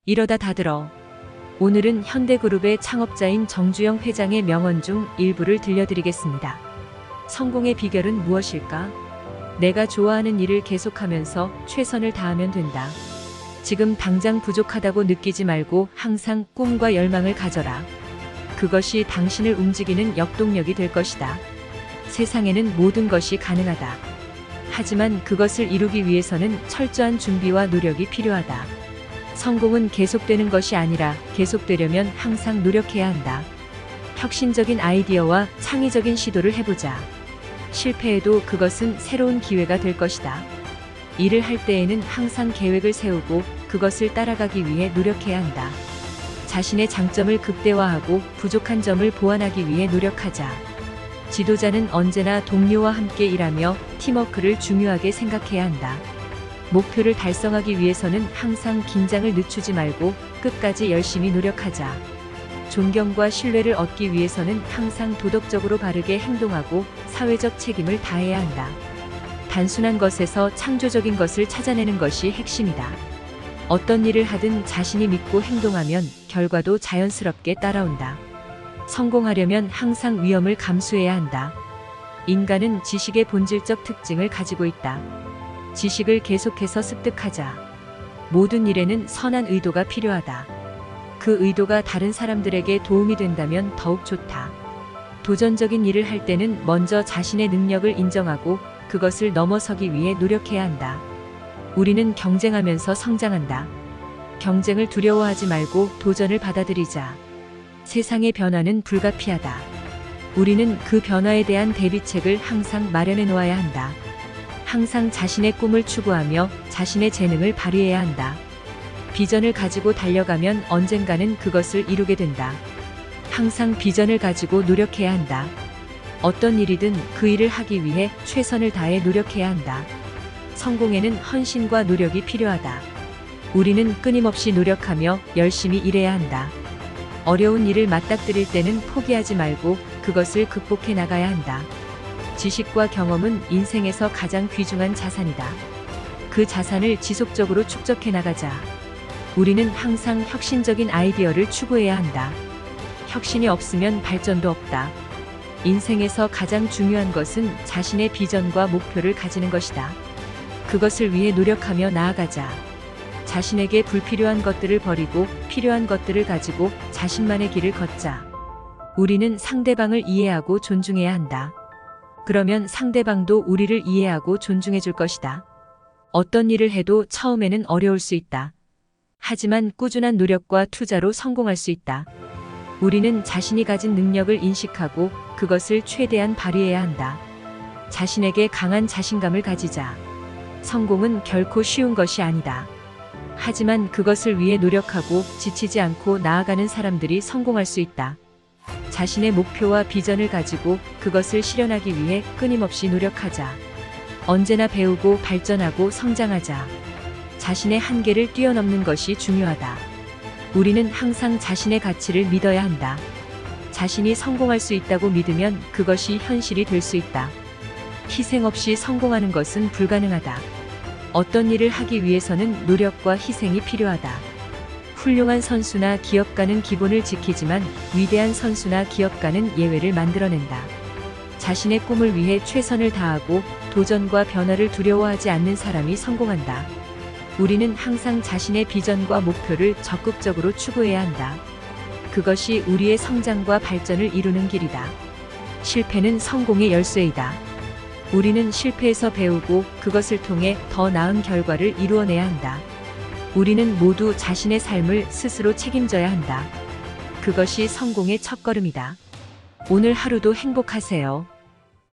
이러다 다 들어. 오늘은 현대그룹의 창업자인 정주영 회장의 명언 중 일부를 들려드리겠습니다. 성공의 비결은 무엇일까? 내가 좋아하는 일을 계속하면서 최선을 다하면 된다. 지금 당장 부족하다고 느끼지 말고 항상 꿈과 열망을 가져라. 그것이 당신을 움직이는 역동력이 될 것이다. 세상에는 모든 것이 가능하다. 하지만 그것을 이루기 위해서는 철저한 준비와 노력이 필요하다. 성공은 계속되는 것이 아니라 계속되려면 항상 노력해야 한다. 혁신적인 아이디어와 창의적인 시도를 해보자. 실패해도 그것은 새로운 기회가 될 것이다. 일을 할 때에는 항상 계획을 세우고 그것을 따라가기 위해 노력해야 한다. 자신의 장점을 극대화하고 부족한 점을 보완하기 위해 노력하자. 지도자는 언제나 동료와 함께 일하며 팀워크를 중요하게 생각해야 한다. 목표를 달성하기 위해서는 항상 긴장을 늦추지 말고 끝까지 열심히 노력하자. 존경과 신뢰를 얻기 위해서는 항상 도덕적으로 바르게 행동하고 사회적 책임을 다해야 한다. 단순한 것에서 창조적인 것을 찾아내는 것이 핵심이다. 어떤 일을 하든 자신이 믿고 행동하면 결과도 자연스럽게 따라온다. 성공하려면 항상 위험을 감수해야 한다. 인간은 지식의 본질적 특징을 가지고 있다. 지식을 계속해서 습득하자. 모든 일에는 선한 의도가 필요하다. 그 의도가 다른 사람들에게 도움이 된다면 더욱 좋다. 도전적인 일을 할 때는 먼저 자신의 능력을 인정하고 그것을 넘어서기 위해 노력해야 한다. 우리는 경쟁하면서 성장한다. 경쟁을 두려워하지 말고 도전을 받아들이자. 세상의 변화는 불가피하다. 우리는 그 변화에 대한 대비책을 항상 마련해 놓아야 한다. 항상 자신의 꿈을 추구하며 자신의 재능을 발휘해야 한다. 비전을 가지고 달려가면 언젠가는 그것을 이루게 된다. 항상 비전을 가지고 노력해야 한다. 어떤 일이든 그 일을 하기 위해 최선을 다해 노력해야 한다. 성공에는 헌신과 노력이 필요하다. 우리는 끊임없이 노력하며 열심히 일해야 한다. 어려운 일을 맞닥뜨릴 때는 포기하지 말고 그것을 극복해 나가야 한다. 지식과 경험은 인생에서 가장 귀중한 자산이다. 그 자산을 지속적으로 축적해 나가자. 우리는 항상 혁신적인 아이디어를 추구해야 한다. 혁신이 없으면 발전도 없다. 인생에서 가장 중요한 것은 자신의 비전과 목표를 가지는 것이다. 그것을 위해 노력하며 나아가자. 자신에게 불필요한 것들을 버리고 필요한 것들을 가지고 자신만의 길을 걷자. 우리는 상대방을 이해하고 존중해야 한다. 그러면 상대방도 우리를 이해하고 존중해 줄 것이다. 어떤 일을 해도 처음에는 어려울 수 있다. 하지만 꾸준한 노력과 투자로 성공할 수 있다. 우리는 자신이 가진 능력을 인식하고 그것을 최대한 발휘해야 한다. 자신에게 강한 자신감을 가지자. 성공은 결코 쉬운 것이 아니다. 하지만 그것을 위해 노력하고 지치지 않고 나아가는 사람들이 성공할 수 있다. 자신의 목표와 비전을 가지고 그것을 실현하기 위해 끊임없이 노력하자. 언제나 배우고 발전하고 성장하자. 자신의 한계를 뛰어넘는 것이 중요하다. 우리는 항상 자신의 가치를 믿어야 한다. 자신이 성공할 수 있다고 믿으면 그것이 현실이 될 수 있다. 희생 없이 성공하는 것은 불가능하다. 어떤 일을 하기 위해서는 노력과 희생이 필요하다. 훌륭한 선수나 기업가는 기본을 지키지만 위대한 선수나 기업가는 예외를 만들어낸다. 자신의 꿈을 위해 최선을 다하고 도전과 변화를 두려워하지 않는 사람이 성공한다. 우리는 항상 자신의 비전과 목표를 적극적으로 추구해야 한다. 그것이 우리의 성장과 발전을 이루는 길이다. 실패는 성공의 열쇠이다. 우리는 실패에서 배우고 그것을 통해 더 나은 결과를 이루어내야 한다. 우리는 모두 자신의 삶을 스스로 책임져야 한다. 그것이 성공의 첫걸음이다. 오늘 하루도 행복하세요.